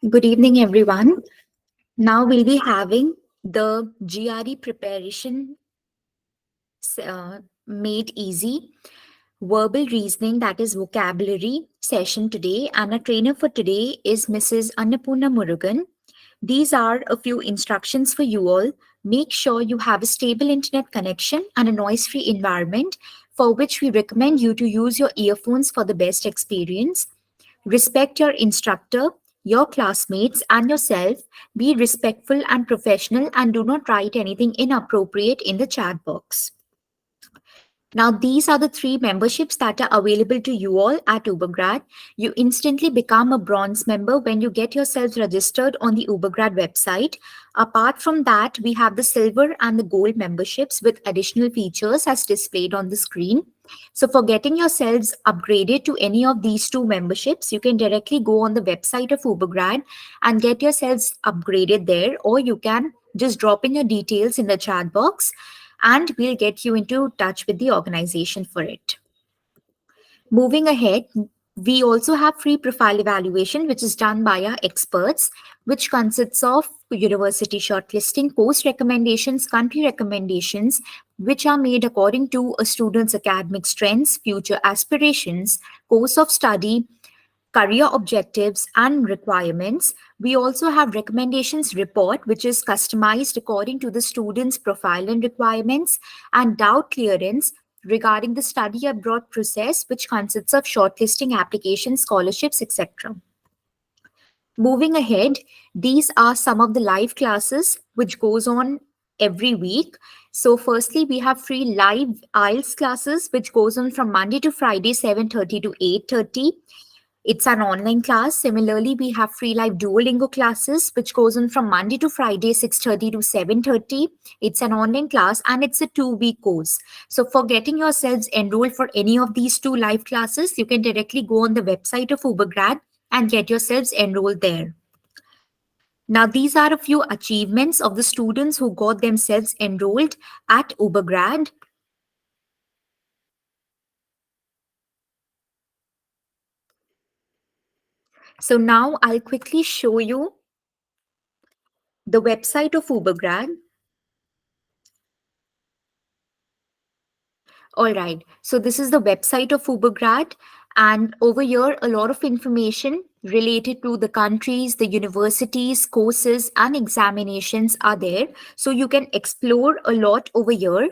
Good evening, everyone. Now we'll be having the GRE preparation made easy verbal reasoning, that is vocabulary session today. And our trainer for today is Mrs. Annapurna Murugan. These are a few instructions for you all. Make sure you have a stable internet connection and a noise free environment, for which we recommend you to use your earphones for the best experience. Respect your instructor, your classmates, and yourself. Be respectful and professional, and do not write anything inappropriate in the chat box. Now, these are the three memberships that are available to you all at Ubergrad. You instantly become a bronze member when you get yourselves registered on the Ubergrad website. Apart from that, we have the silver and the gold memberships with additional features as displayed on the screen. So for getting yourselves upgraded to any of these two memberships, you can directly go on the website of Ubergrad and get yourselves upgraded there, or you can just drop in your details in the chat box and we'll get you into touch with the organization for it. Moving ahead, we also have free profile evaluation, which is done by our experts, which consists of university shortlisting, post recommendations, country recommendations, which are made according to a student's academic strengths, future aspirations, course of study, career objectives and requirements. We also have recommendations report, which is customized according to the student's profile and requirements, and doubt clearance regarding the study abroad process, which consists of shortlisting applications, scholarships, etc. Moving ahead, these are some of the live classes which goes on every week. So firstly, we have free live IELTS classes which goes on from Monday to Friday 7:30 to 8:30. It's an online class. Similarly, we have free live Duolingo classes, which goes on from Monday to Friday, 6:30 to 7:30. It's an online class and it's a 2-week course. So for getting yourselves enrolled for any of these two live classes, you can directly go on the website of Ubergrad and get yourselves enrolled there. Now, these are a few achievements of the students who got themselves enrolled at Ubergrad. So now I'll quickly show you the website of Ubergrad. All right, so this is the website of Ubergrad, and over here, a lot of information related to the countries, the universities, courses, and examinations are there. So you can explore a lot over here.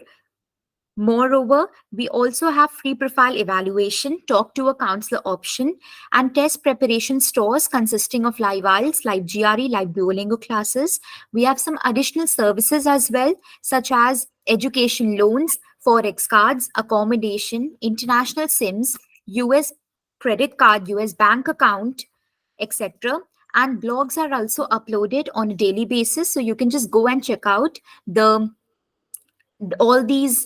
Moreover, we also have free profile evaluation, talk to a counselor option, and test preparation stores consisting of live IELTS, live GRE, live Duolingo classes. We have some additional services as well, such as education loans, forex cards, accommodation, international SIMs, US credit card, US bank account, etc. And blogs are also uploaded on a daily basis, so you can just go and check out the all these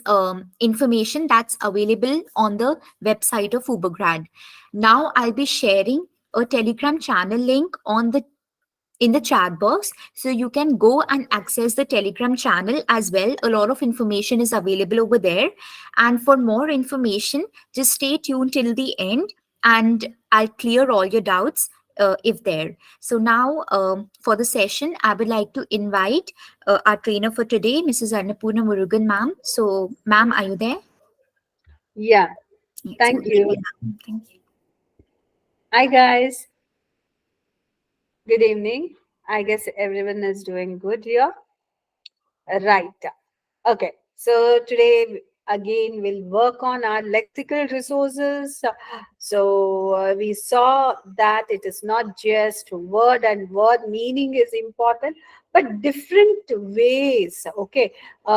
information that's available on the website of Ubergrad. Now I'll be sharing a Telegram channel link on the in the chat box, so you can go and access the Telegram channel as well. A lot of information is available over there, and for more information, just stay tuned till the end and I'll clear all your doubts if there. So now for the session, I would like to invite our trainer for today, Mrs. Annapurna Murugan ma'am. So ma'am, are you there? Yeah, Yeah, so thank you. thank you. Hi, guys. Good evening. I guess everyone is doing good here. Right. Okay. So today again we'll work on our lexical resources. So we saw that it is not just word and word meaning is important, but different ways. Okay. We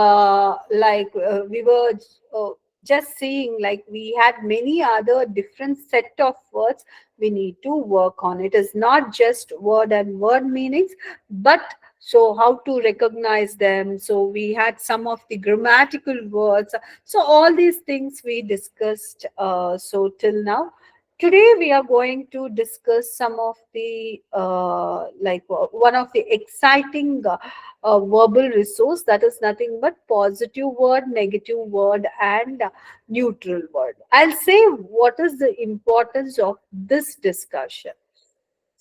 were uh, just seeing like we had many other different set of words we need to work on. It is not just word and word meanings, but so how to recognize them. So we had some of the grammatical words. So all these things we discussed so till now. Today we are going to discuss some of the one of the exciting verbal resource, that is nothing but positive word, negative word, and neutral word. I'll say what is the importance of this discussion.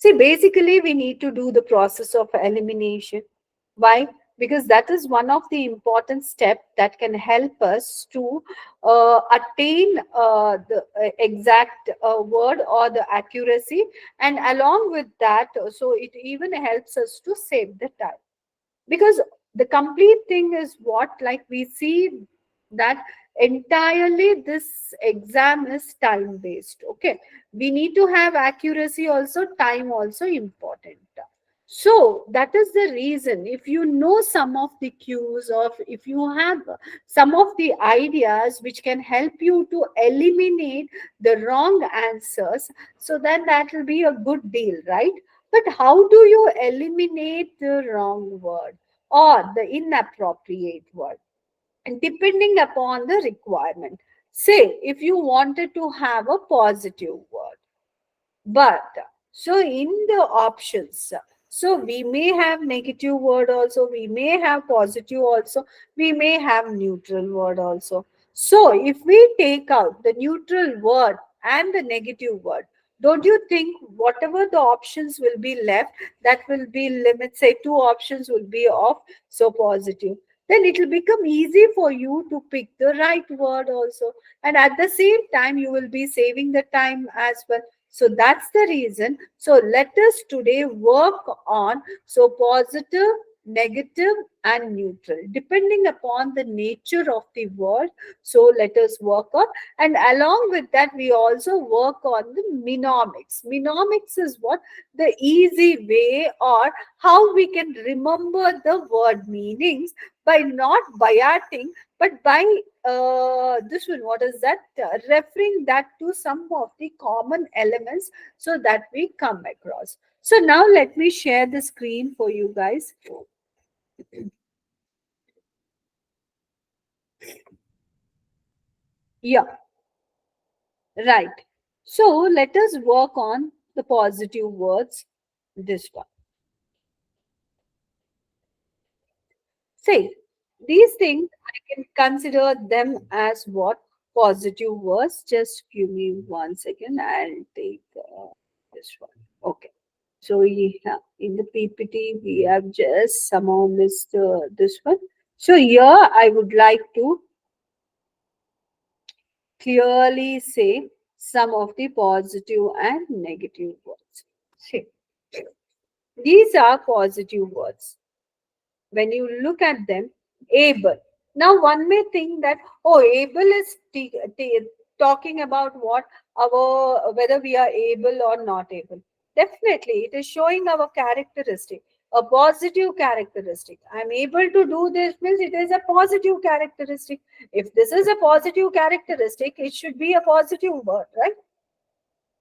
See, basically, we need to do the process of elimination. Why? Because that is one of the important steps that can help us to attain the exact word or the accuracy. And along with that, so it even helps us to save the time, because the complete thing is what, like we see that entirely this exam is time based. Okay, we need to have accuracy also, time also important. So that is the reason, if you know some of the cues, or if you have some of the ideas which can help you to eliminate the wrong answers, so then that will be a good deal, right? But how do you eliminate the wrong word or the inappropriate word? And depending upon the requirement. Say, if you wanted to have a positive word, but so in the options, so we may have negative word also, we may have positive also, we may have neutral word also. So if we take out the neutral word and the negative word, don't you think whatever the options will be left, that will be limit, say two options will be of so positive, then it will become easy for you to pick the right word also, and at the same time you will be saving the time as well. So that's the reason. So let us today work on so positive, negative, and neutral, depending upon the nature of the word. So let us work on, and along with that, we also work on the mnemonics. Mnemonics is what, the easy way or how we can remember the word meanings by not by adding, but by this one, what is that? Referring that to some of the common elements so that we come across. So now let me share the screen for you guys. Yeah, right. So let us work on the positive words. This one. See, these things I can consider them as what, positive words. Just give me 1 second. I'll take this one. Okay. So we have, in the PPT, we have just somehow missed this one. So here I would like to clearly say some of the positive and negative words. See, these are positive words. When you look at them, able. Now, one may think that, oh, able is talking about what, our, whether we are able or not able. Definitely, it is showing our characteristic, a positive characteristic. I'm able to do this means it is a positive characteristic. If this is a positive characteristic, it should be a positive word, right?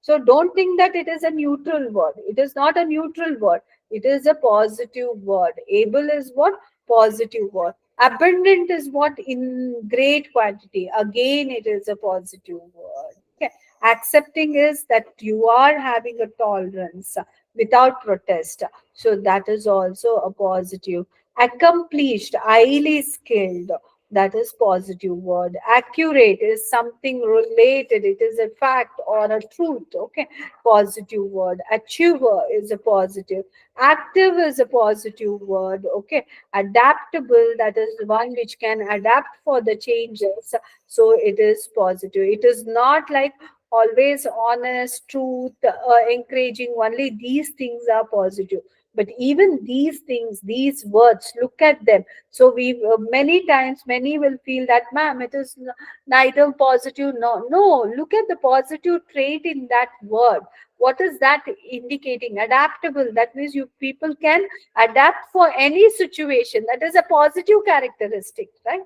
So don't think that it is a neutral word. It is not a neutral word. It is a positive word. Able is what? Positive word. Abundant is what? In great quantity. Again, it is a positive word. Okay. Accepting is that you are having a tolerance without protest. So that is also a positive. Accomplished, highly skilled, that is positive word. Accurate is something related, it is a fact or a truth. Okay, positive word. Achiever is a positive. Active is a positive word. Okay, adaptable, that is one which can adapt for the changes, so it is positive. It is not like always honest, truth, encouraging, only these things are positive. But even these things, these words, look at them. So we many times many will feel that, ma'am, it is neither positive. No, no, look at the positive trait in that word. What is that indicating? Adaptable, that means you people can adapt for any situation. That is a positive characteristic, right?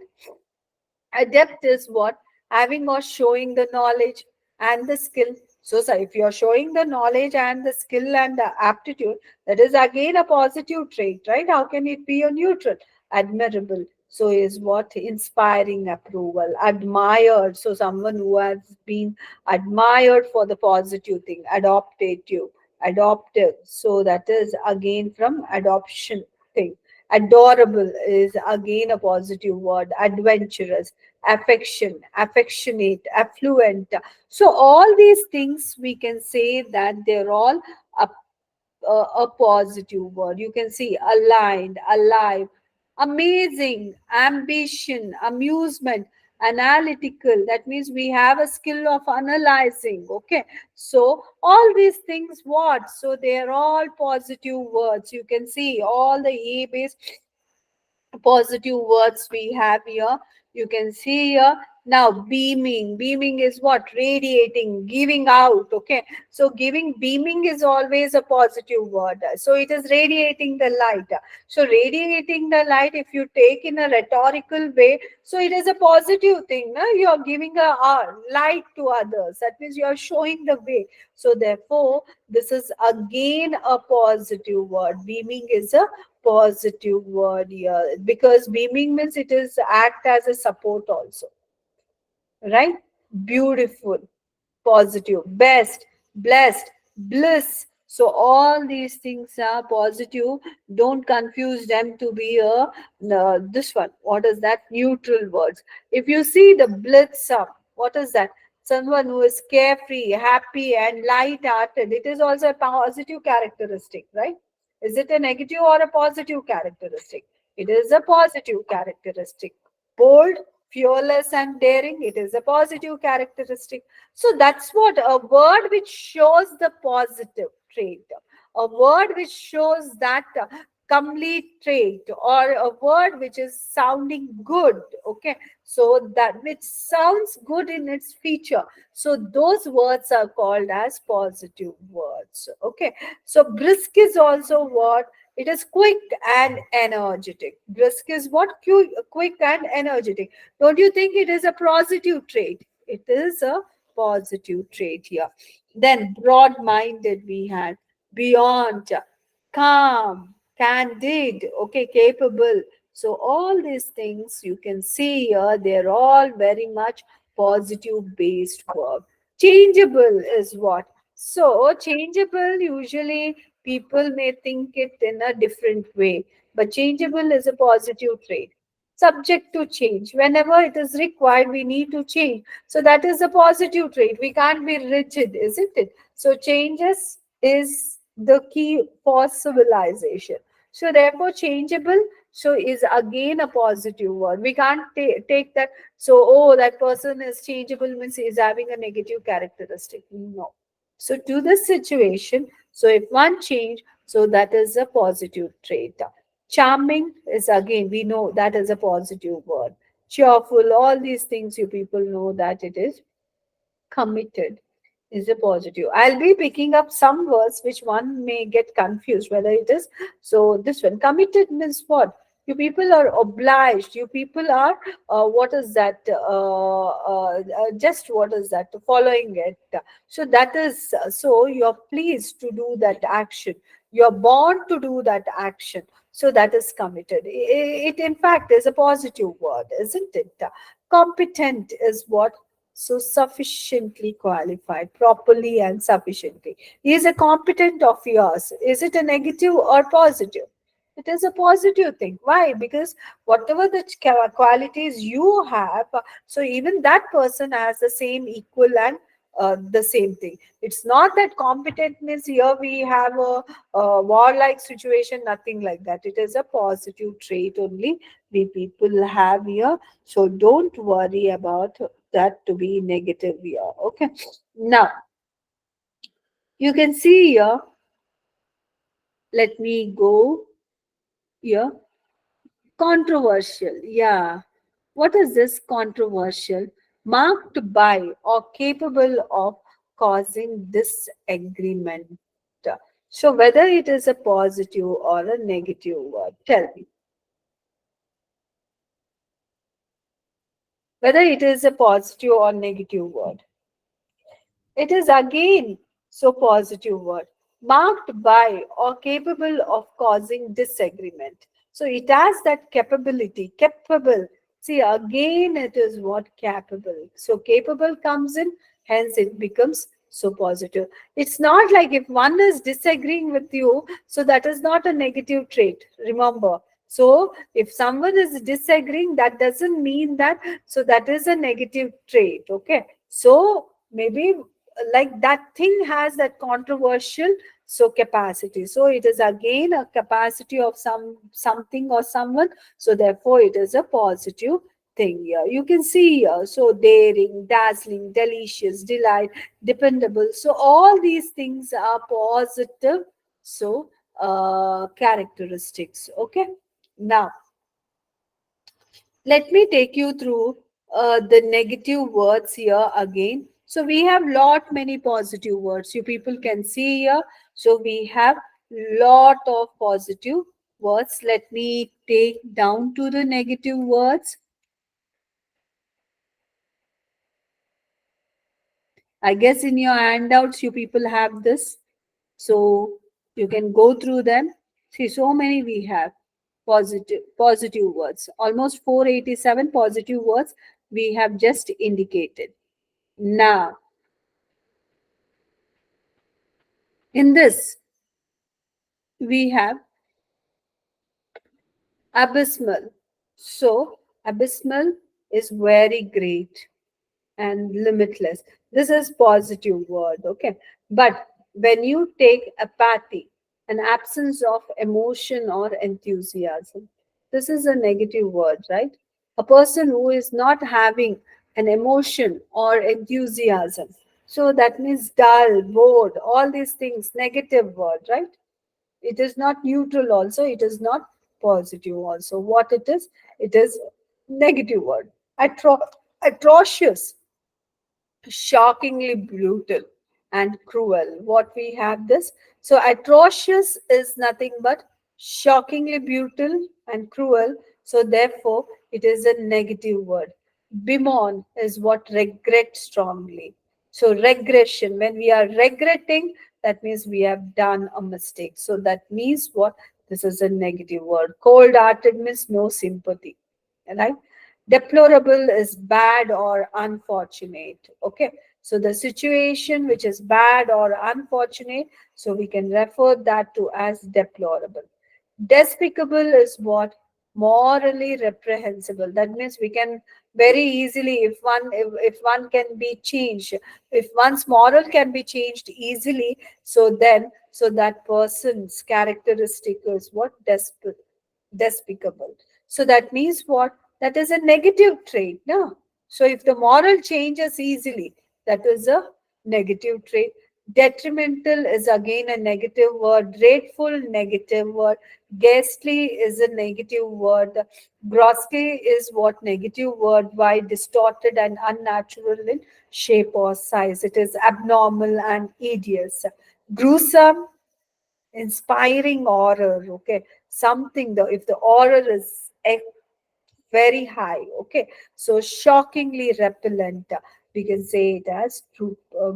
Adept is what? Having or showing the knowledge and the skill. So if you're showing the knowledge and the skill and the aptitude, that is again a positive trait, right? How can it be a neutral? Admirable. So is what? Inspiring approval. Admired. So someone who has been admired for the positive thing. Adoptative. Adoptive. So that is again from adoption thing. Adorable is again a positive word. Adventurous, affection, affectionate, affluent. So all these things we can say that they're all a positive word. You can see aligned, alive, amazing, ambition, amusement, analytical. That means we have a skill of analyzing. Okay. So all these things, what? So they are all positive words. You can see all the A based positive words we have here. You can see here. Now beaming, beaming is what? Radiating, giving out. Okay, so giving, beaming is always a positive word, so it is radiating the light. So radiating the light, if you take in a rhetorical way, so it is a positive thing, no? You are giving a light to others, that means you are showing the way. So therefore this is again a positive word. Beaming is a positive word here, because beaming means it is act as a support also, right? Beautiful, positive, best, blessed, bliss. So all these things are positive. Don't confuse them to be a this one. What is that? Neutral words. If you see the bliss up, what is that? Someone who is carefree, happy, and light-hearted. It is also a positive characteristic, right? Is it a negative or a positive characteristic? It is a positive characteristic. Bold, fearless, and daring. It is a positive characteristic. So that's what a word which shows the positive trait, a word which shows that complete trait, or a word which is sounding good. Okay, so that which sounds good in its feature. So those words are called as positive words. Okay, so brisk is also what? It is quick and energetic. Brisk is what? Quick and energetic. Don't you think it is a positive trait? It is a positive trait here. Then broad minded we had, beyond, calm, candid, okay, capable. So all these things you can see here, they're all very much positive based verb. Changeable is what? So changeable, usually people may think it in a different way, but changeable is a positive trait. Subject to change. Whenever it is required, we need to change. So that is a positive trait. We can't be rigid, isn't it? So changes is the key for civilization. So therefore, changeable so is again a positive word. We can't take that. So oh, that person is changeable means he is having a negative characteristic. No. So to the situation. So if one change, so that is a positive trait. Charming is again, we know that is a positive word. Cheerful, all these things you people know that it is. Committed is a positive. I'll be picking up some words which one may get confused whether it is. So this one, committed means what? You people are obliged. You people are what is that? Just what is that? Following it. So that is so you're pleased to do that action. You're born to do that action. So that is committed. It in fact is a positive word, isn't it? Competent is what? So sufficiently qualified, properly and sufficiently. He is a competent of yours. Is it a negative or positive? It is a positive thing. Why? Because whatever the qualities you have, so even that person has the same equal and the same thing. It's not that competent means here we have a warlike situation, nothing like that. It is a positive trait only we people have here. So don't worry about that to be negative here. Okay. Now you can see here. Let me go here. Controversial. Yeah. What is this controversial? Marked by or capable of causing disagreement. So whether it is a positive or a negative word, tell me. Whether it is a positive or negative word. It is again so positive word, marked by or capable of causing disagreement. So it has that capability, capable. See, again, it is what? Capable. So capable comes in, hence it becomes so positive. It's not like if one is disagreeing with you, so that is not a negative trait. Remember. So if someone is disagreeing, that doesn't mean that, so that is a negative trait. Okay. So maybe like that thing has that controversial, So capacity. So it is again a capacity of something or someone. So therefore it is a positive thing here. You can see here. So daring, dazzling, delicious, delight, dependable. So all these things are positive. So characteristics. Okay. Now let me take you through the negative words here again. So we have lot many positive words. You people can see here. So we have lot of positive words. Let me take down to the negative words. I guess in your handouts you people have this. So you can go through them. See, so many we have positive words. Almost 487 positive words we have just indicated. Now, in this, we have abysmal. So, abysmal is very great and limitless. This is positive word, okay? But when you take apathy, an absence of emotion or enthusiasm, this is a negative word, right? A person who is not having an emotion or enthusiasm. So that means dull, bored, all these things, negative word, right? It is not neutral also, it is not positive also. What it is negative word. Atrocious, shockingly brutal and cruel. What we have this. So atrocious is nothing but shockingly brutal and cruel. So therefore, it is a negative word. Bemoan is what regret strongly. So regression, when we are regretting, that means we have done a mistake. So that means what? This is a negative word. Cold-hearted means no sympathy. Right? Deplorable is bad or unfortunate. Okay. So the situation which is bad or unfortunate, so we can refer that to as deplorable. Despicable is what? Morally reprehensible. That means we can very easily, if one can be changed, if one's moral can be changed easily, so then so that person's characteristic is what? Despicable. So that means what? That is a negative trait. No? So if the moral changes easily, that is a negative trait. Detrimental is again a negative word. Grateful, negative word. Ghastly is a negative word. Grotesque is what? Negative word. Why? Distorted and unnatural in shape or size. It is abnormal and hideous. Gruesome, inspiring horror. Okay, something, the if the horror is very high, okay, so shockingly repellent, we can say it as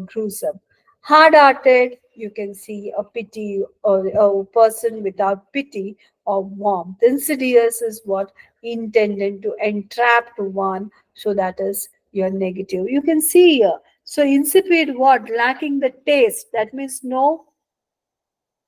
gruesome. Hard-hearted, you can see a pity or a person without pity or warmth. Insidious is what? Intended to entrap to one, so that is your negative. You can see here. So insipid, what? Lacking the taste, that means no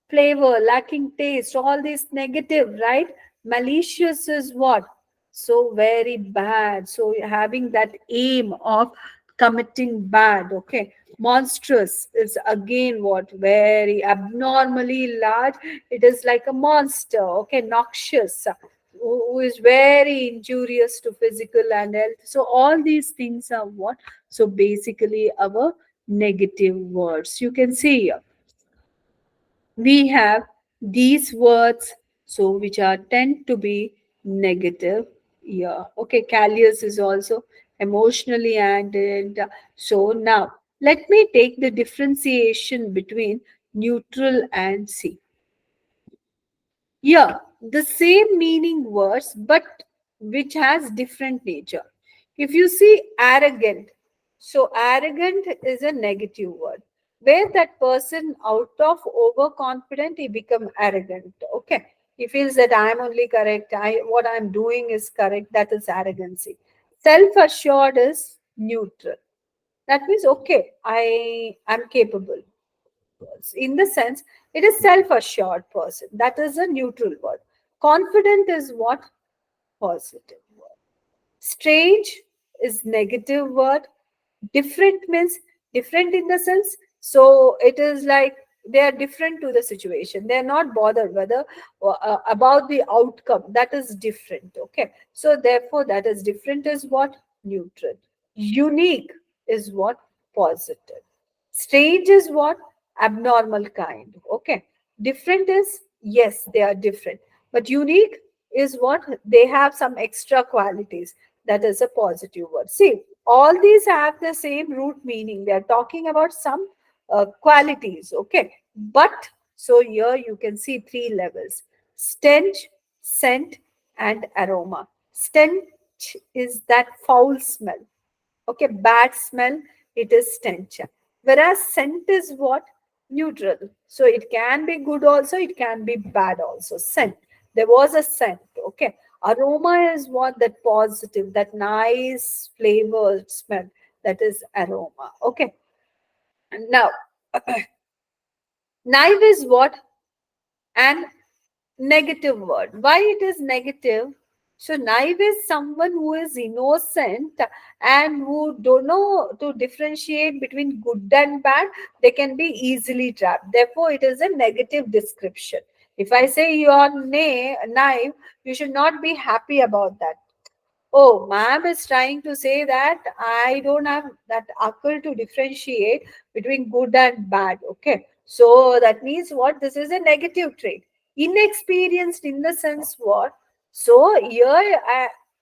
flavor, lacking taste, all these negative, right? Malicious is what? So very bad. So having that aim of committing bad, okay? Monstrous is again what? Very abnormally large. It is like a monster, okay? Noxious, who is very injurious to physical and health. So all these things are what? So basically our negative words. You can see here we have these words, so which are tend to be negative. Yeah, okay, callous is also emotionally and so now let me take the differentiation between neutral and see. Yeah, the same meaning words, but which has different nature. If you see arrogant, so arrogant is a negative word. Where that person out of overconfident, he become arrogant. Okay. He feels that I'm only correct. What I'm doing is correct. That is arrogancy. Self-assured is neutral. That means okay, I am capable. In the sense, it is self-assured person. That is a neutral word. Confident is what? Positive word. Strange is negative word. Different means different in the sense, so it is like they are different to the situation. They are not bothered whether about the outcome. That is different. Okay, so therefore that is different is what? Neutral. Unique is what? Positive. Strange is what? Abnormal kind. Okay, different is, yes, they are different, but unique is what? They have some extra qualities. That is a positive word. See, all these have the same root meaning. They are talking about some qualities. Okay, but so here you can see three levels: stench, scent, and aroma. Stench is that foul smell. Okay, bad smell, it is stench. Whereas scent is what? Neutral. So it can be good also, it can be bad also. Scent. There was a scent. Okay. Aroma is what? That positive, that nice flavor smell. That is aroma. Okay. Now, naive is what? An negative word. Why it is negative? So naive is someone who is innocent and who don't know to differentiate between good and bad. They can be easily trapped. Therefore, it is a negative description. If I say you are naive, you should not be happy about that. Oh, ma'am is trying to say that I don't have that akal to differentiate between good and bad. Okay. So that means what? This is a negative trait. Inexperienced in the sense what? So here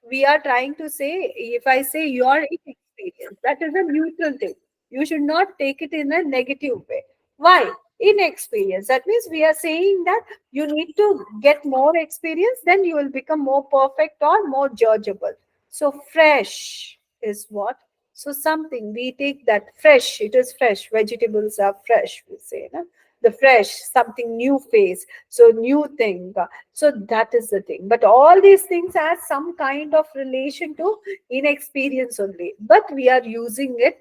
we are trying to say, if I say you are inexperienced, that is a neutral thing. You should not take it in a negative way. Why? Inexperience. That means we are saying that you need to get more experience, then you will become more perfect or more judgeable. So fresh is what? So something we take that fresh, it is fresh. Vegetables are fresh, we say. No? The fresh, something new face. So new thing. So that is the thing. But all these things has some kind of relation to inexperience only. But we are using it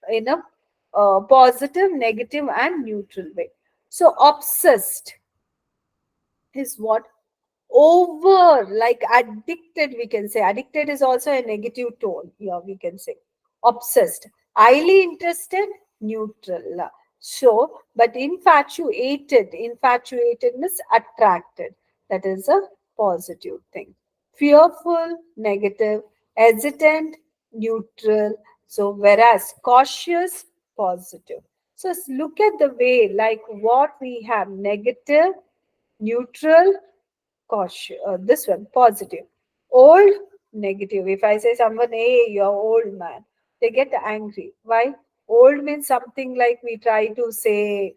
in a positive, negative, and neutral way. So obsessed is what? Over, like addicted, we can say. Addicted is also a negative tone here, we can say. Obsessed, highly interested, neutral. So but infatuated means attracted. That is a positive thing. Fearful, negative. Hesitant, neutral. So whereas cautious, positive. So look at the way, like what we have: negative, neutral, cautious. This one positive. Old, negative. If I say someone, hey, you're old man, they get angry. Why? Old means something like we try to say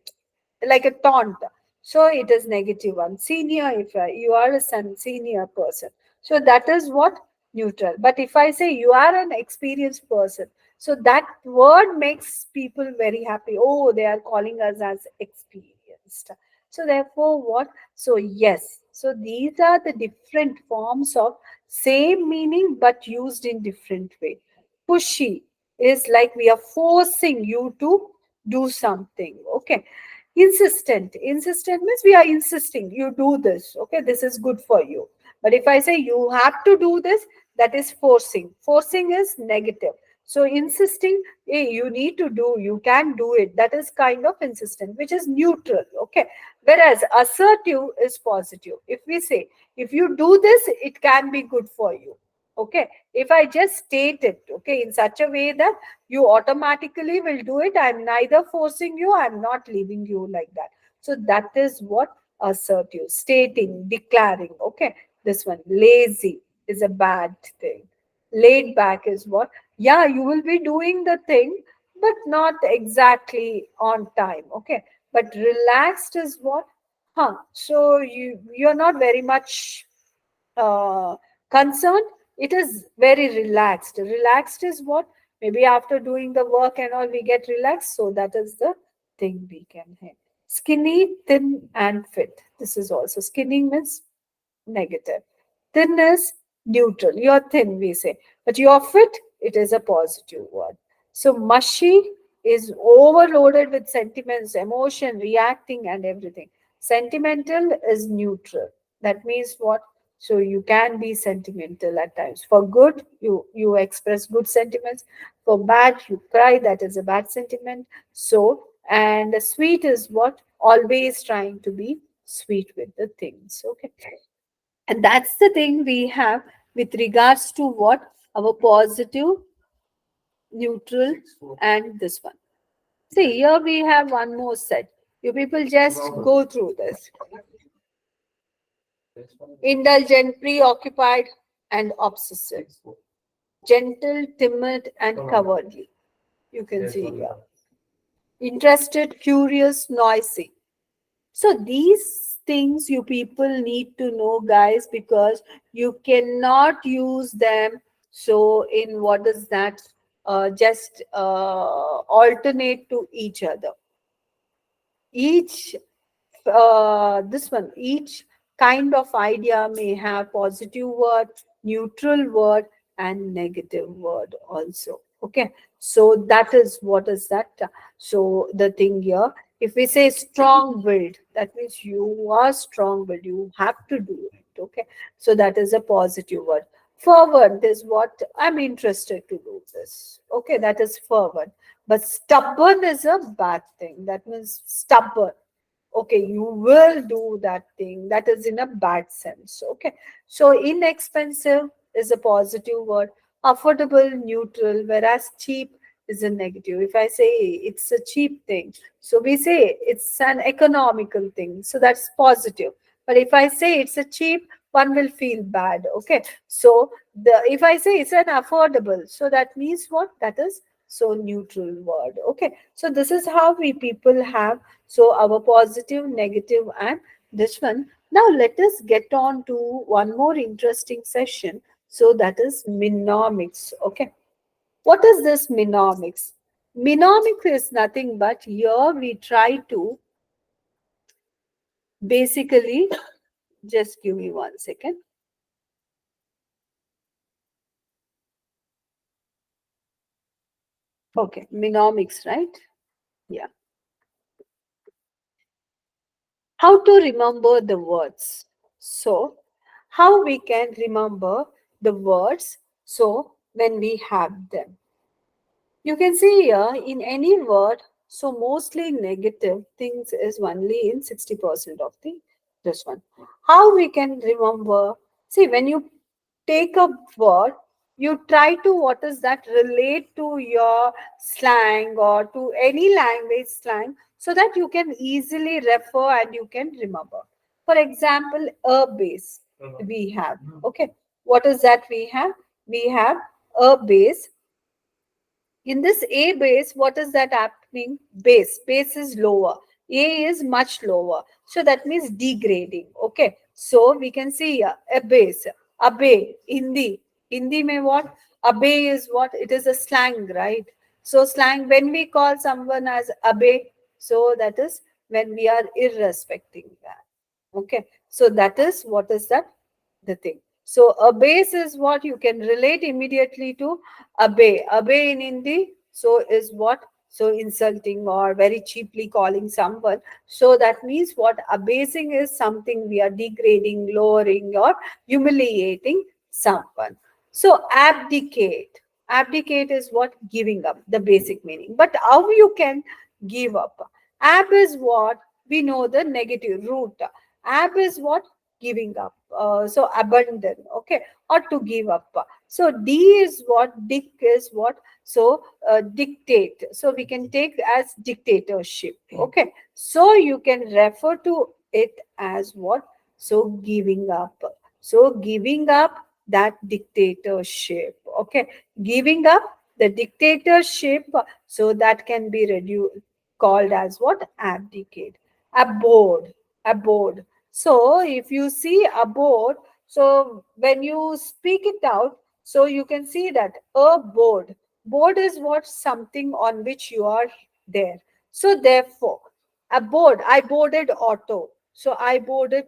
like a taunt. So it is negative one. Senior, if you are a senior person, so that is what? Neutral. But if I say you are an experienced person, so that word makes people very happy. Oh, they are calling us as experienced. So therefore what? So yes, so these are the different forms of same meaning but used in different way. Pushy is like we are forcing you to do something. Okay. Insistent means we are insisting you do this. Okay, this is good for you. But if I say you have to do this, that is forcing is negative. So insisting, hey, you need to do, you can do it, that is kind of insistent, which is neutral. Okay, whereas assertive is positive. If we say if you do this, it can be good for you. Okay, if I just state it, okay, in such a way that you automatically will do it, I'm neither forcing you, I'm not leaving you like that. So that is what assertive, stating, declaring. Okay, this one lazy is a bad thing. Laid back is what? Yeah, you will be doing the thing but not exactly on time. Okay, but relaxed is what? So you're not very much uh, concerned. It is very relaxed. Relaxed is what? Maybe after doing the work and all, we get relaxed. So that is the thing we can have. Skinny, thin, and fit. This is also skinny means negative. Thin is neutral. You're thin, we say. But you're fit, it is a positive word. So mushy is overloaded with sentiments, emotion, reacting, and everything. Sentimental is neutral. That means what? So you can be sentimental at times. For good, you express good sentiments. For bad, you cry. That is a bad sentiment. So, and sweet is what? always trying to be sweet with the things. Okay. And that's the thing we have with regards to what our positive, neutral, and this one. See, here we have one more set. You people just go through this. Indulgent, preoccupied, and obsessive. Gentle, timid, and cowardly. You can see here. Interested, curious, noisy. So these things you people need to know, guys, because you cannot use them. So in what is that? Just alternate to each other. Each this one, each kind of idea may have positive word, neutral word, and negative word also. Okay, so that is what is that. So the thing here, if we say strong willed, that means you are strong willed, you have to do it. Okay, so that is a positive word. Forward is what I'm interested to do this. Okay, that is forward. But stubborn is a bad thing. That means stubborn. Okay, you will do that thing. That is in a bad sense. Okay, so inexpensive is a positive word, affordable, neutral, whereas cheap is a negative. If I say it's a cheap thing, so we say it's an economical thing, so that's positive. But if I say it's a cheap, one will feel bad. Okay, so the if I say it's an affordable, so that means what? That is so neutral word. Okay, so this is how we people have, so our positive, negative, and this one. Now let us get on to one more interesting session. So that is mnemonics. Okay. What is this mnemonics? Mnemonics is nothing but here we try to basically, just give me 1 second. Okay, mnemonics, right? Yeah. How to remember the words. So, how we can remember the words, so when we have them. You can see here in any word, so mostly negative things is only in 60% of the this one. How we can remember? See, when you take a word, you try to what is that relate to your slang or to any language slang so that you can easily refer and you can remember. For example, a base we have. Okay, what is that we have? We have a base. In this A base, what is that happening? Base is lower. A is much lower. So that means degrading. Okay. So we can see here a base. Abe, Hindi. Hindi may what? Abe is what? It is a slang, right? So slang, when we call someone as abe, so that is when we are irrespecting that. Okay. So that is what is that? The thing. So a base is what you can relate immediately to abe. Abe in Hindi, so is what? So insulting or very cheaply calling someone. So that means what? Abasing is something we are degrading, lowering, or humiliating someone. So abdicate. Abdicate is what? Giving up, the basic meaning. But how you can give up? Ab is what? We know the negative root. Ab is what? Giving up. So abandon. Okay, or to give up. So D is what? Dick is what? So dictate. So we can take as dictatorship. Okay, so you can refer to it as what? So giving up. So giving up that dictatorship. Okay, giving up the dictatorship. So that can be reduced, called as what? Abdicate. Abhorred. Abhorred. So if you see abhorred, so when you speak it out, so you can see that a board. Board is what? Something on which you are there. So therefore, a board. I boarded auto. So I boarded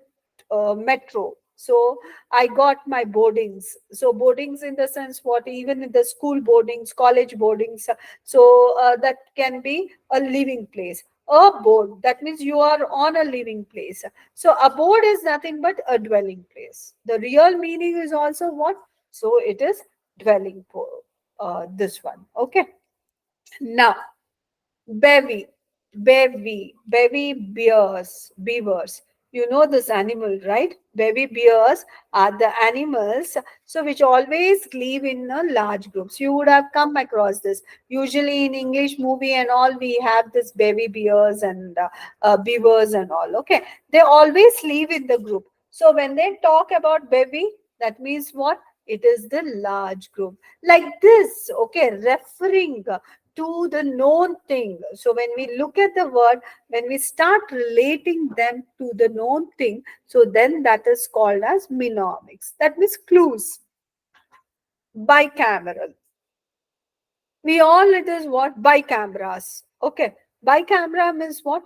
metro. So I got my boardings. So boardings in the sense what? Even in the school boardings, college boardings. So that can be a living place. A board. That means you are on a living place. So abode is nothing but a dwelling place. The real meaning is also what? So it is dwelling for this one. Okay. Now, bevy. Baby beavers. You know this animal, right? Baby bears are the animals, so which always live in a large groups. You would have come across this. Usually in English movie and all, we have this baby bears and beavers and all. Okay, they always live in the group. So when they talk about baby, that means what? It is the large group. Like this, okay, referring to the known thing. So when we look at the word, when we start relating them to the known thing, so then that is called as mnemonics. That means clues. Bicameral. We all, it is what? Bicameras. Okay. Bicamera means what?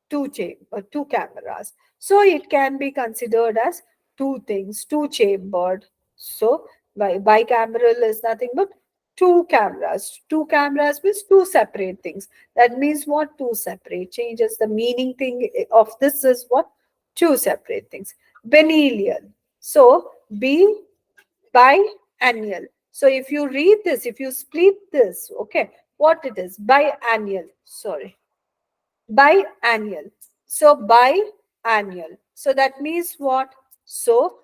Two cameras. So it can be considered as two things, two chambered. So bicameral is nothing but two cameras. Two cameras means two separate things. That means what? Two separate. Changes the meaning thing of this is what? Two separate things. Biennial. So B biannual. So if you read this, if you split this, okay, what it is? Biannual. Sorry, biannual. So biannual. So that means what? So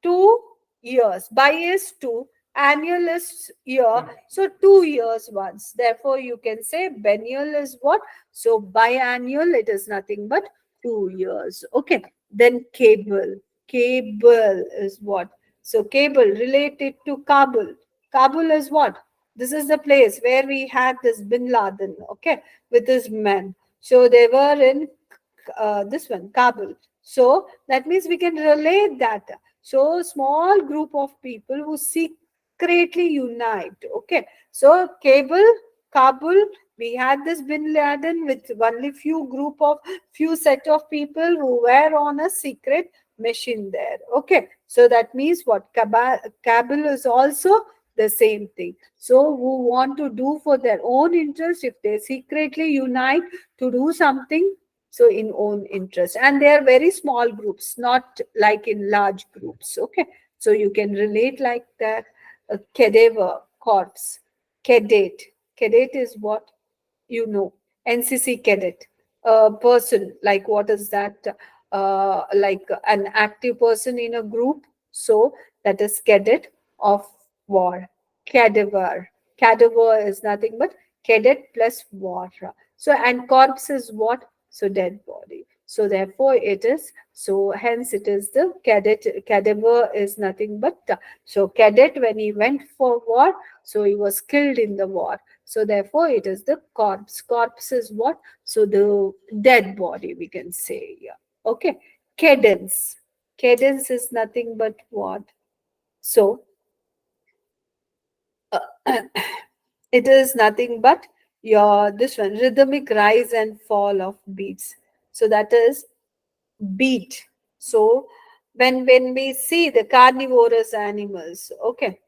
2 years. Bi is two, annual is year. So 2 years once. Therefore, you can say biennial is what? So biannual, it is nothing but 2 years. Okay. Then cable. Cable is what? So cable related to Kabul. Kabul is what? This is the place where we had this Bin Laden, okay, with his men. So they were in this one, Kabul. So that means we can relate that. So small group of people who secretly unite. Okay. So Kabul, we had this Bin Laden with only few set of people who were on a secret mission there. Okay. So that means what? Kabul is also the same thing. So who want to do for their own interest, if they secretly unite to do something, so in own interest, and they are very small groups, not like in large groups. Okay, so you can relate like that. Cadaver, corpse. Cadet is what? You know, NCC cadet, a person, like what is that? Like an active person in a group. So that is cadet of war. Cadaver is nothing but cadet plus war. So and corpse is what? So dead body. So therefore it is, so hence it is the cadet. Cadaver is nothing but so cadet, when he went for war, so he was killed in the war. So therefore it is the corpse. Corpse is what? So the dead body, we can say. Yeah. Okay. Cadence. Cadence is nothing but what? So it is nothing but your this one, rhythmic rise and fall of beats. So that is beat. So when we see the carnivorous animals, okay,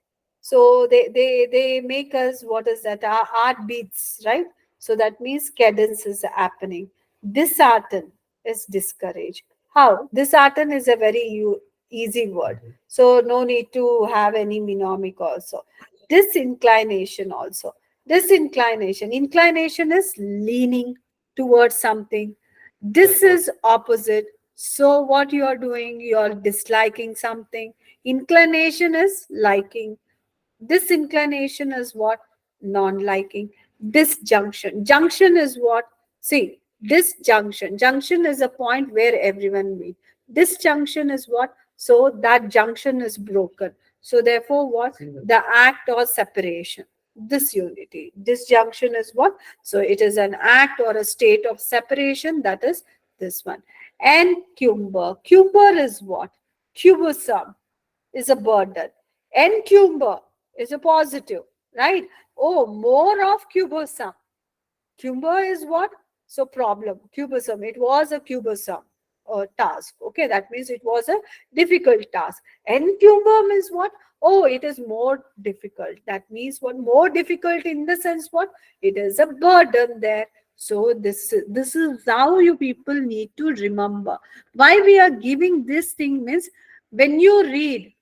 so they make us, what is that? Our heart beats, right? So that means cadence is happening. Dishearten is discourage. How? Dishearten is a very easy word, so no need to have any mnemonic also. Disinclination also. Inclination is leaning towards something. This is opposite. So what you are doing, you are disliking something. Inclination is liking. Disinclination is what? Non-liking. Disjunction. Junction is what? See, disjunction. Junction is a point where everyone meet. Disjunction is what? So that junction is broken. So therefore what? The act or separation. Disunity. Disjunction is what? So it is an act or a state of separation. That is this one. And cumber. Cumber is what? Cubism is a burden. Encumber is a positive, right? Oh, more of cubism. Cumber is what? So problem, cubism. It was a cubism task. Okay, that means it was a difficult task. Encumber means what? Oh, it is more difficult. That means what? More difficult in the sense what? It is a burden there. So this is how you people need to remember. Why we are giving this thing means when you read,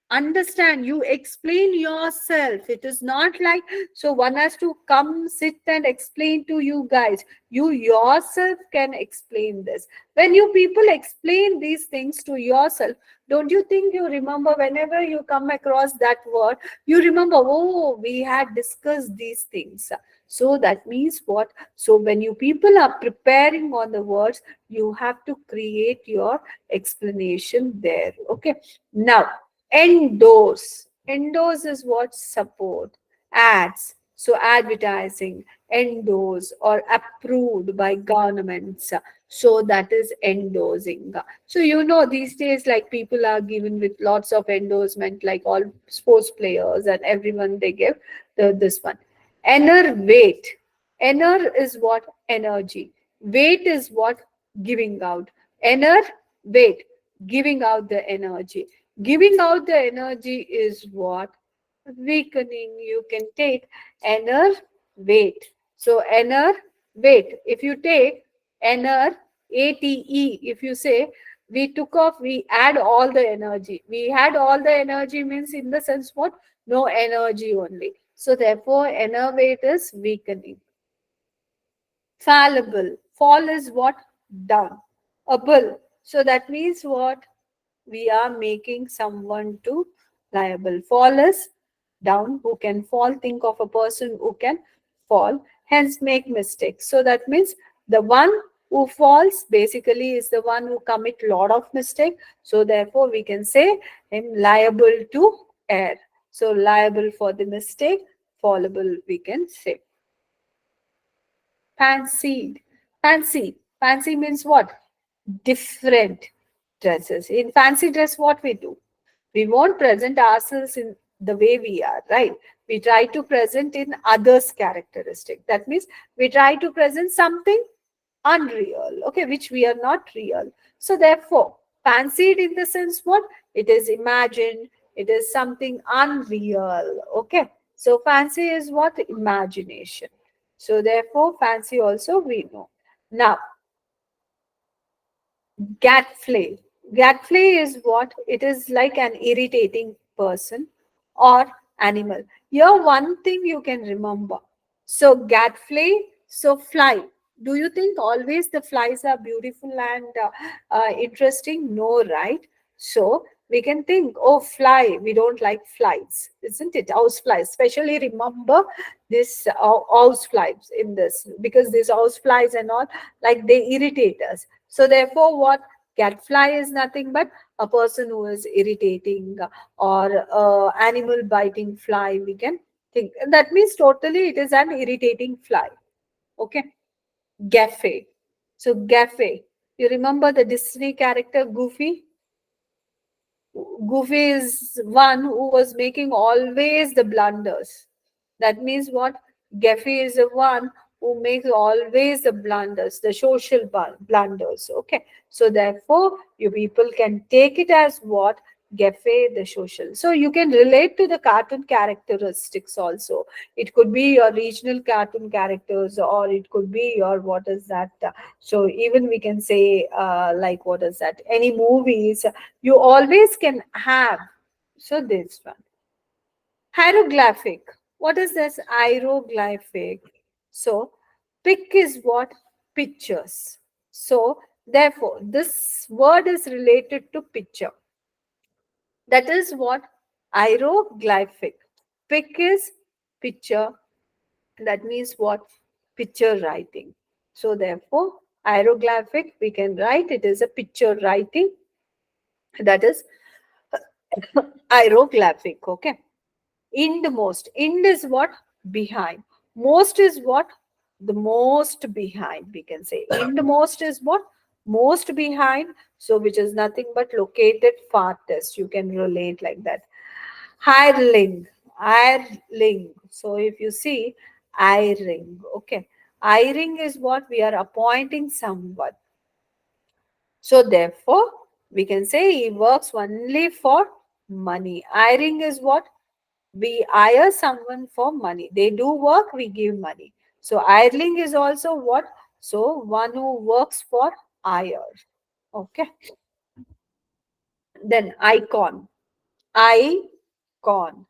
Understand, you explain yourself. It is not like so one has to come sit and explain to you guys. You yourself can explain this. When you people explain these things to yourself, don't you think you remember whenever you come across that word, you remember, oh, we had discussed these things. So that means what? So when you people are preparing on the words, you have to create your explanation there. Okay, now endorse. Endorse is what? Support. Ads. So advertising, endorse or approved by governments. So that is endorsing. So you know these days like people are given with lots of endorsement, like all sports players and everyone they give this one. Enervate. Ener is what? Energy. Weight is what? Giving out. Enervate. Giving out the energy. Giving out the energy is what? Weakening. You can take enervate. So enervate. If you take ate, if you say we took off, we add all the energy. We had all the energy means in the sense what? No energy only. So therefore, enervate is weakening. Fallible. Fall is what? Down. Able. So that means what? We are making someone to liable. Fall is down. Who can fall? Think of a person who can fall, hence make mistakes. So that means the one who falls basically is the one who commit lot of mistake. So therefore we can say him liable to err. So liable for the mistake, fallible we can say. Fancied. Fancy means what? Different dresses. In fancy dress, what we do? We won't present ourselves in the way we are, right? We try to present in others' characteristic. That means we try to present something unreal, okay, which we are not real. So therefore, fancied in the sense what? It is imagined, it is something unreal, okay. So fancy is what? Imagination. So therefore, fancy also we know. Now, Gatfly. Gatfly is what? It is like an irritating person or animal. Here, one thing you can remember. So, Gatfly, so fly. Do you think always the flies are beautiful and interesting? No, right? So, we can think, oh, fly, we don't like flies, isn't it? House flies. Especially remember this house flies in this because these house flies and all, like they irritate us. So, therefore, what? Catfly is nothing but a person who is irritating or animal biting fly. We can think that means totally it is an irritating fly. Okay, Gaffe. So Gaffe. You remember the Disney character Goofy? Goofy is one who was making always the blunders. That means what? Geffy is the one who makes always the blunders, the social blunders. Okay. So therefore, you people can take it as what? Geffy, the social. So you can relate to the cartoon characteristics also. It could be your regional cartoon characters, or it could be your what is that? So even we can say like what is that? Any movies you always can have. So this one. Hieroglyphic. What is this hieroglyphic? So, pic is what? Pictures. So, therefore, this word is related to picture. That is what? Hieroglyphic. Pic is picture. That means what? Picture writing. So, therefore, hieroglyphic, we can write it is a picture writing. That is hieroglyphic. Okay. Indmost. Ind is what? Behind. Most is what? The most behind, we can say. Indmost is what? Most behind. So, which is nothing but located farthest. You can relate like that. Hireling. Hireling. So, if you see, hiring. Okay. Hiring is what? We are appointing someone. So, therefore, we can say he works only for money. Hiring is what? We hire someone for money. They do work, we give money. So hireling is also what? So one who works for hire. Okay. Then icon. icon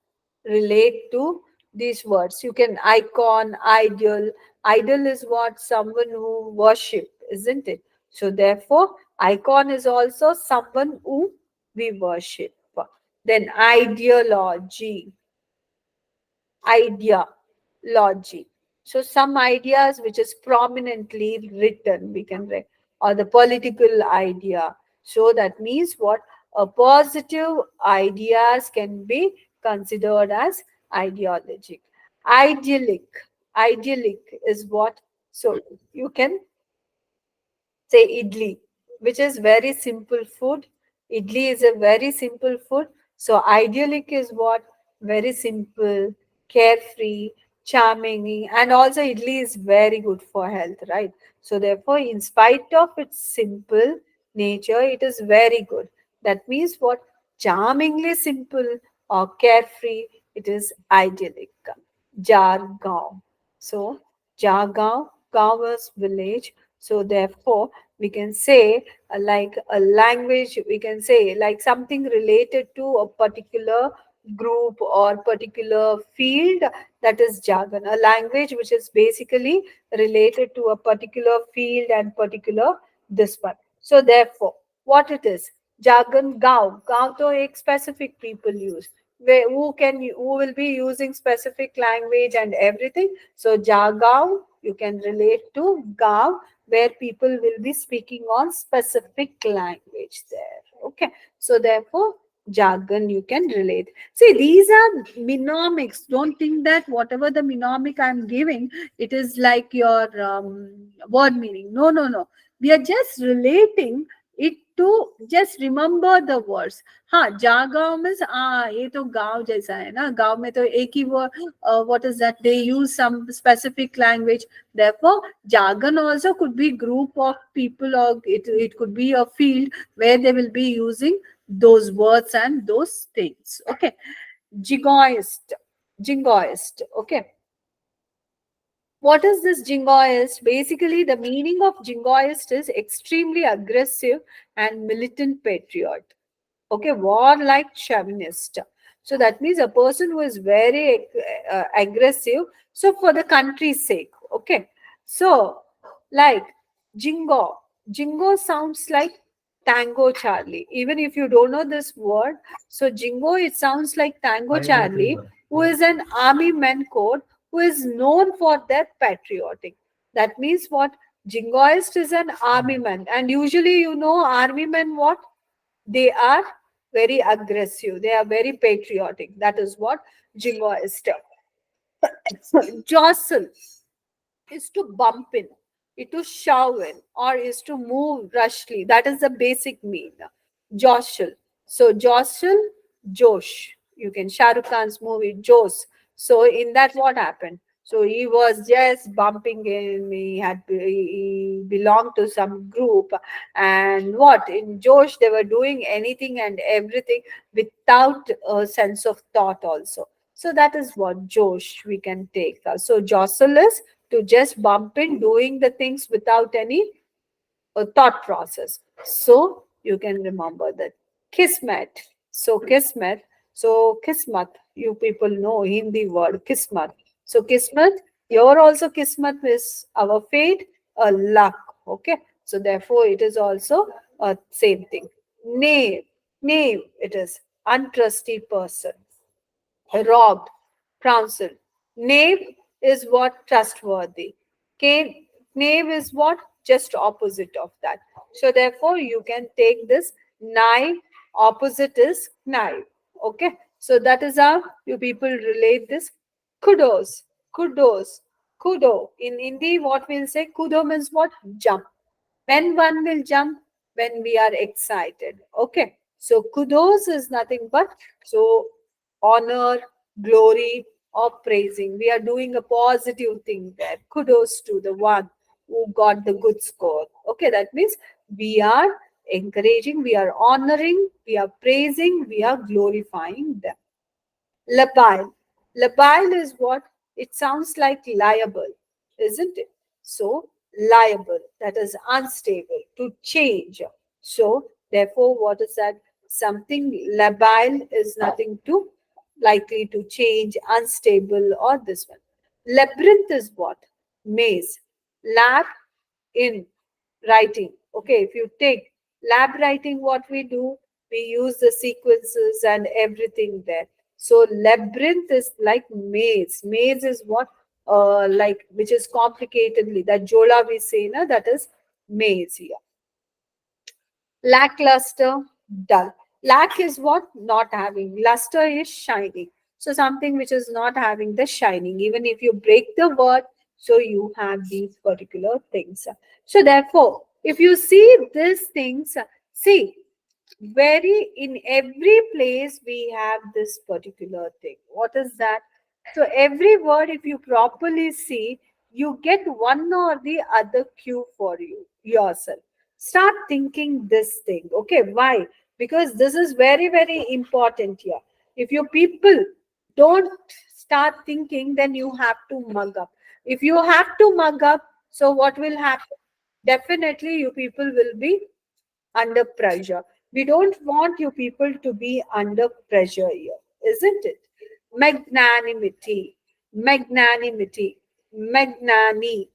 relate to these words. You can icon, ideal. Ideal is what? Someone who worship, isn't it? So therefore, icon is also someone who we worship. Then ideology, ideology. So some ideas which is prominently written, we can write, or the political idea. So that means what? A positive ideas can be considered as ideologic. Idyllic. Idyllic is what? So you can say idli, which is very simple food. Idli is a very simple food. So idyllic is what? Very simple, carefree, charming, and also idli is very good for health, right? So therefore, in spite of its simple nature, it is very good. That means what? Charmingly simple or carefree, it is idyllic. Jargaon. So Jargaon, gaon is village. So therefore, we can say like a language, we can say like something related to a particular group or particular field, that is jargon. A language which is basically related to a particular field and particular this one. So therefore, what it is? Jargon, gaon to ek specific people use. Where, who will be using specific language and everything. So jargon you can relate to gaon, where people will be speaking on specific language there. Okay. So therefore, jargon you can relate. See, these are mnemonics. Don't think that whatever the mnemonic I'm giving, it is like your word meaning. No, no, no. We are just relating it to just remember the words. हाँ जागांव means ये तो गांव जैसा है ना गांव में तो एक ही वो what is that they use some specific language. Therefore, jargon also could be group of people, or it could be a field where they will be using those words and those things. Okay. Jingoist. Jingoist. Okay. What is this jingoist? Basically, the meaning of jingoist is extremely aggressive and militant patriot. Okay, warlike chauvinist. So that means a person who is very aggressive. So for the country's sake. Okay. So like jingo. Jingo sounds like Tango Charlie. Even if you don't know this word, so jingo, it sounds like Tango Charlie, who is an army man code who is known for their patriotic. That means what? Jingoist is an army man, and usually you know army men what? They are very aggressive, they are very patriotic. That is what jingoist. Jostle is to bump in, is to shove in, or is to move rushly. That is the basic mean. Jostle. So jostle, Josh. You can Shah Rukh Khan's movie Josh. So in that, what happened? So he was just bumping in. He belonged to some group, and what in Josh they were doing anything and everything without a sense of thought also. So that is what Josh we can take. So jostle is to just bump in, doing the things without any thought process. So you can remember that. Kismet. So kismet. So kismat. You people know Hindi word kismat. So kismet. Here also kismet is our fate, a luck. Okay. So therefore it is also a same thing. Knave. Knave it is. Untrusty person, robbed, trounced. Knave is what? Trustworthy. Knave is what? Just opposite of that. So therefore, you can take this knife, opposite is knife. Okay. So that is how you people relate this. Kudos, kudos, kudo. In Hindi, what we'll say, kudo means what? Jump. When one will jump? When we are excited. Okay. So kudos is nothing but so honor, glory, or praising. We are doing a positive thing there. Kudos to the one who got the good score. Okay, that means we are encouraging, we are honoring, we are praising, we are glorifying them. Labile. Labile is what? It sounds like liable, isn't it? So, liable, that is unstable, to change. So, therefore, what is that? Something labile is nothing to likely to change, unstable, or this one. Labyrinth is what? Maze. Lab in writing. Okay, if you take lab writing, what we do, we use the sequences and everything there. So labyrinth is like maze. Maze is what? Like which is complicatedly that jola we say, na, that is maze here. Lackluster, dull. Lack is what? Not having. Luster is shining. So something which is not having the shining. Even if you break the word, so you have these particular things. So therefore, if you see these things, see, very in every place we have this particular thing. What is that? So every word, if you properly see, you get one or the other cue for you yourself. Start thinking this thing. Okay, why? Because this is very, very important here. If you people don't start thinking, then you have to mug up. If you have to mug up, so what will happen? Definitely, you people will be under pressure. We don't want you people to be under pressure here, isn't it? Magnanimity, magnanimity, magnani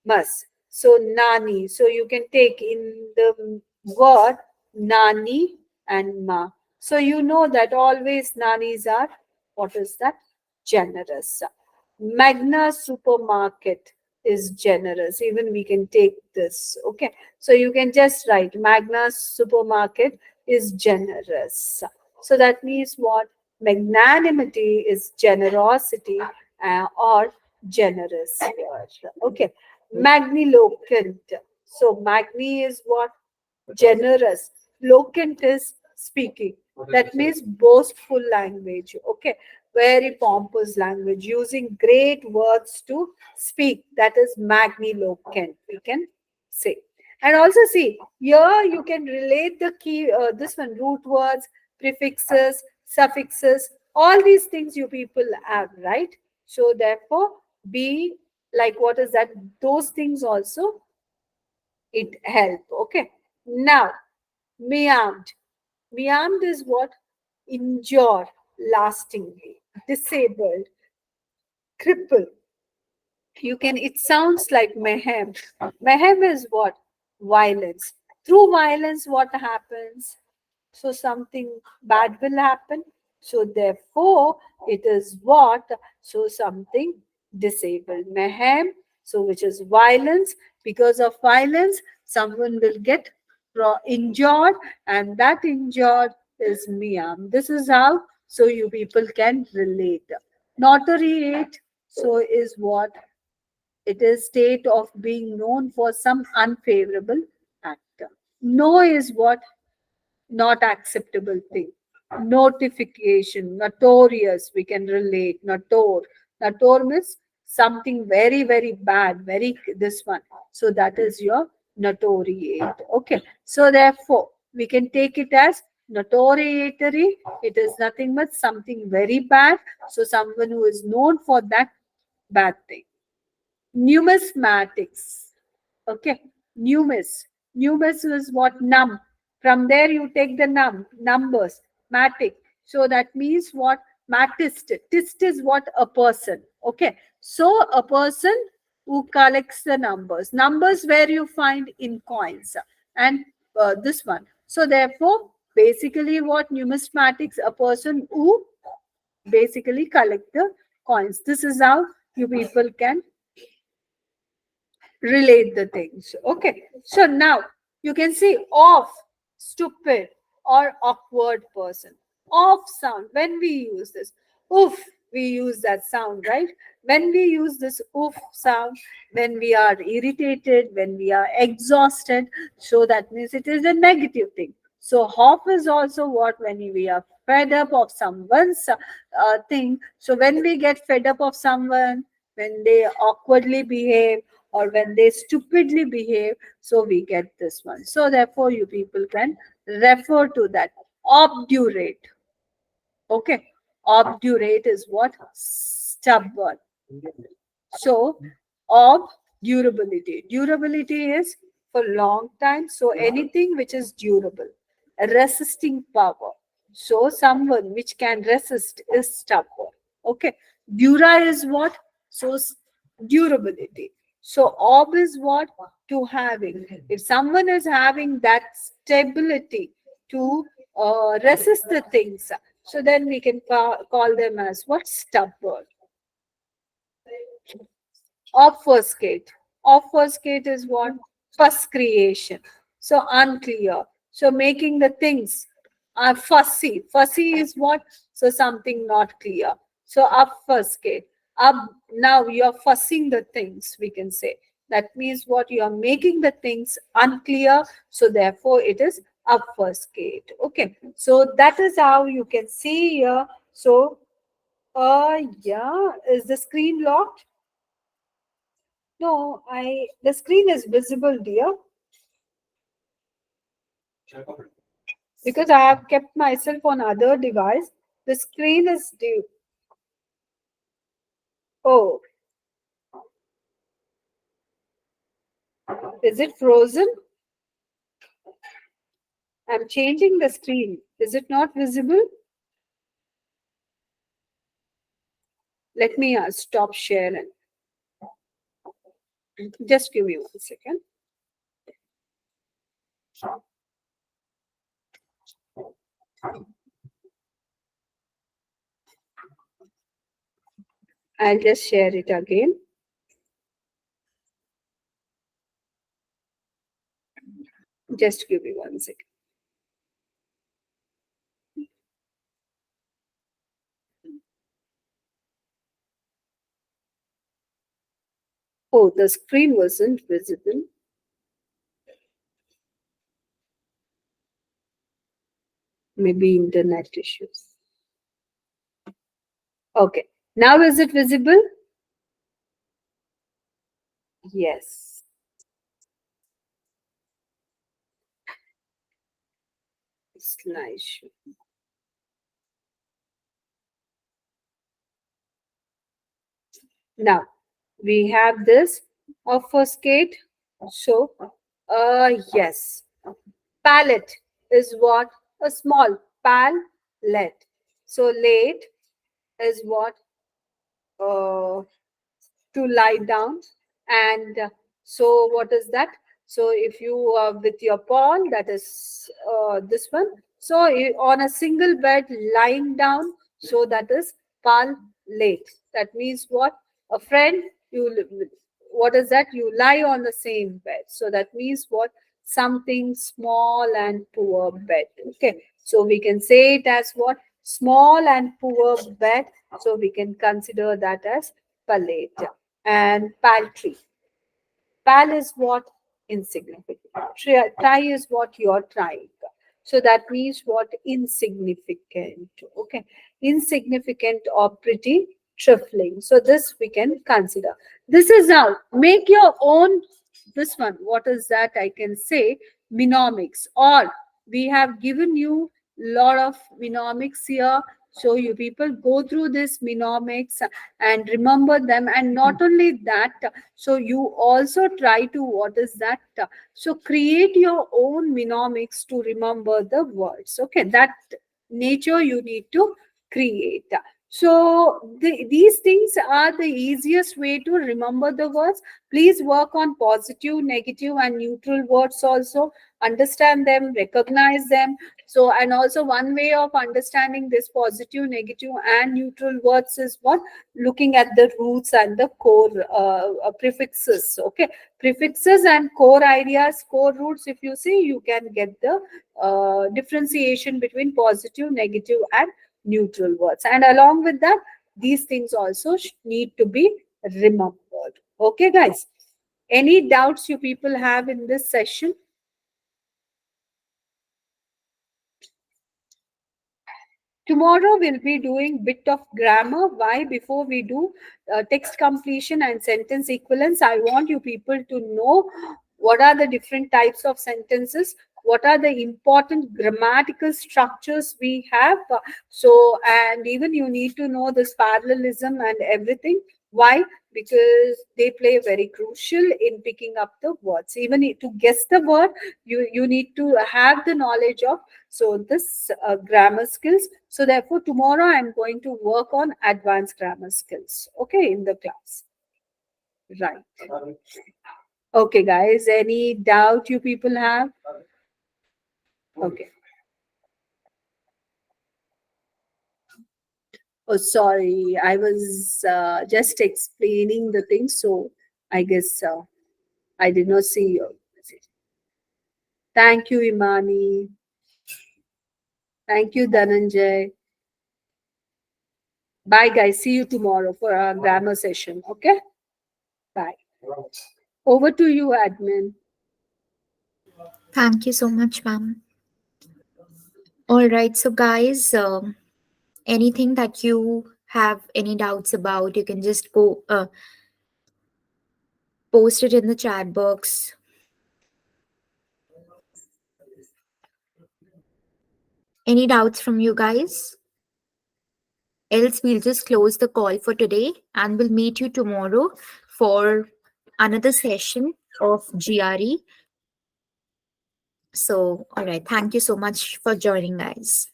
must. So nani. So you can take in the word nani and ma. So you know that always nanis are, what is that? Generous. Magna supermarket is generous. Even we can take this. Okay. So you can just write Magna supermarket is generous. So that means what? Magnanimity is generosity or generous here. Okay. Magniloquent. So Magni is what? Generous. Loquent is speaking. That means boastful language. Okay. Very pompous language. Using great words to speak. That is magniloquent. We can say. And also see, here you can relate the key, this one, root words, prefixes, suffixes, all these things you people have, right? So therefore, be like, what is that? Those things also it help. Okay. Now, meowed. Meowed is what? Injure lastingly, disabled, cripple. You can, it sounds like mayhem. Mayhem is what? Violence. Through violence, what happens? So something bad will happen. So therefore, it is what? So something disabled. Mayhem, so which is violence. Because of violence, someone will get injured, and that injured is Miyam. This is how so you people can relate. Notoriate, so is what? It is state of being known for some unfavorable act. No is what? Not acceptable thing. Notification, notorious, we can relate. Notor means something very, very bad, very this one. So that is your notoriate. Okay. So therefore, we can take it as notoriatory. It is nothing but something very bad. So someone who is known for that bad thing. Numismatics. Okay. Numis. Numis is what? Num. From there you take the numbers. Matic. So that means what? Matist. Tist is what? A person. Okay. So a person who collects the numbers. Numbers where you find in coins. And this one. So therefore, basically what? Numismatics, a person who basically collect the coins. This is how you people can relate the things. Okay. So now you can see off, stupid, or awkward person. Off sound. When we use this, oof, we use that sound, right? When we use this oof sound, when we are irritated, when we are exhausted, so that means it is a negative thing. So off is also what? When we are fed up of someone's thing. So when we get fed up of someone, when they awkwardly behave, or when they stupidly behave, so we get this one. So therefore, you people can refer to that. Obdurate. Okay. Obdurate is what? Stubborn. So, durability. Durability is for long time. So anything which is durable. resisting power. So someone which can resist is stubborn. Okay. Dura is what? So durability. So ob is what? To having. If someone is having that stability to resist the things, so then we can call them as what? Stubborn. Obfuscate. Obfuscate is what? Fuss creation. So unclear. So making the things are fussy. Fussy is what? So something not clear. So obfuscate. Now you're fussing the things, we can say. That means what? You are making the things unclear. So therefore it is obfuscate. Okay. So that is how you can see here. So yeah, is the screen locked? No, the screen is visible, dear, because I have kept myself on other device. The screen is due. Oh, is it frozen? I'm changing the screen. Is it not visible? Let me stop sharing. Just give me 1 second. I'll just share it again. Just give me 1 second. Oh, the screen wasn't visible. Maybe internet issues. Okay. Now is it visible? Yes. Slideshow. Now we have this obfuscate. So, yes, palette is what? A small palette. So, late is what? Uh, to lie down. And so what is that? So if you with your pawn, that is this one. So on a single bed lying down, so that is pal late. That means what? A friend, what is that? You lie on the same bed. So that means what? Something small and poor bed. Okay. So we can say it as what? Small and poor bed. So we can consider that as palate. And paltry. Pal is what? Insignificant. Try is what you're trying. So that means what? Insignificant. Okay. Insignificant or pretty trifling. So this we can consider. This is how. Make your own. This one. What is that? I can say mnemonics. Or we have given you lot of mnemonics here. So you people go through this mnemonics and remember them. And not only that, so you also try to, what is that? So create your own mnemonics to remember the words. Okay, that nature you need to create. So these things are the easiest way to remember the words. Please work on positive, negative, and neutral words also. Understand them, recognize them. So, and also one way of understanding this positive, negative, and neutral words is what? Looking at the roots and the core prefixes. Okay, prefixes and core ideas, core roots. If you see, you can get the differentiation between positive, negative, and neutral words. And along with that, these things also need to be remembered. Okay, guys. Any doubts you people have in this session? Tomorrow we'll be doing bit of grammar. Why? Before we do text completion and sentence equivalence, I want you people to know what are the different types of sentences, what are the important grammatical structures we have. So, and even you need to know this parallelism and everything. Why? Because they play very crucial in picking up the words. Even to guess the word, you need to have the knowledge of so this grammar skills. So therefore, tomorrow I'm going to work on advanced grammar skills. Okay, in the class. Right. Okay, guys. Any doubt you people have? Okay. Oh, sorry. I was just explaining the thing, so I guess I did not see your message. Thank you, Imani. Thank you, Dhananjay. Bye, guys. See you tomorrow for our grammar session. Okay? Bye. Over to you, admin. Thank you so much, ma'am. All right, so guys, anything that you have any doubts about, you can just go post it in the chat box. Any doubts from you guys? Else, we'll just close the call for today and we'll meet you tomorrow for another session of GRE. So, all right, thank you so much for joining, guys.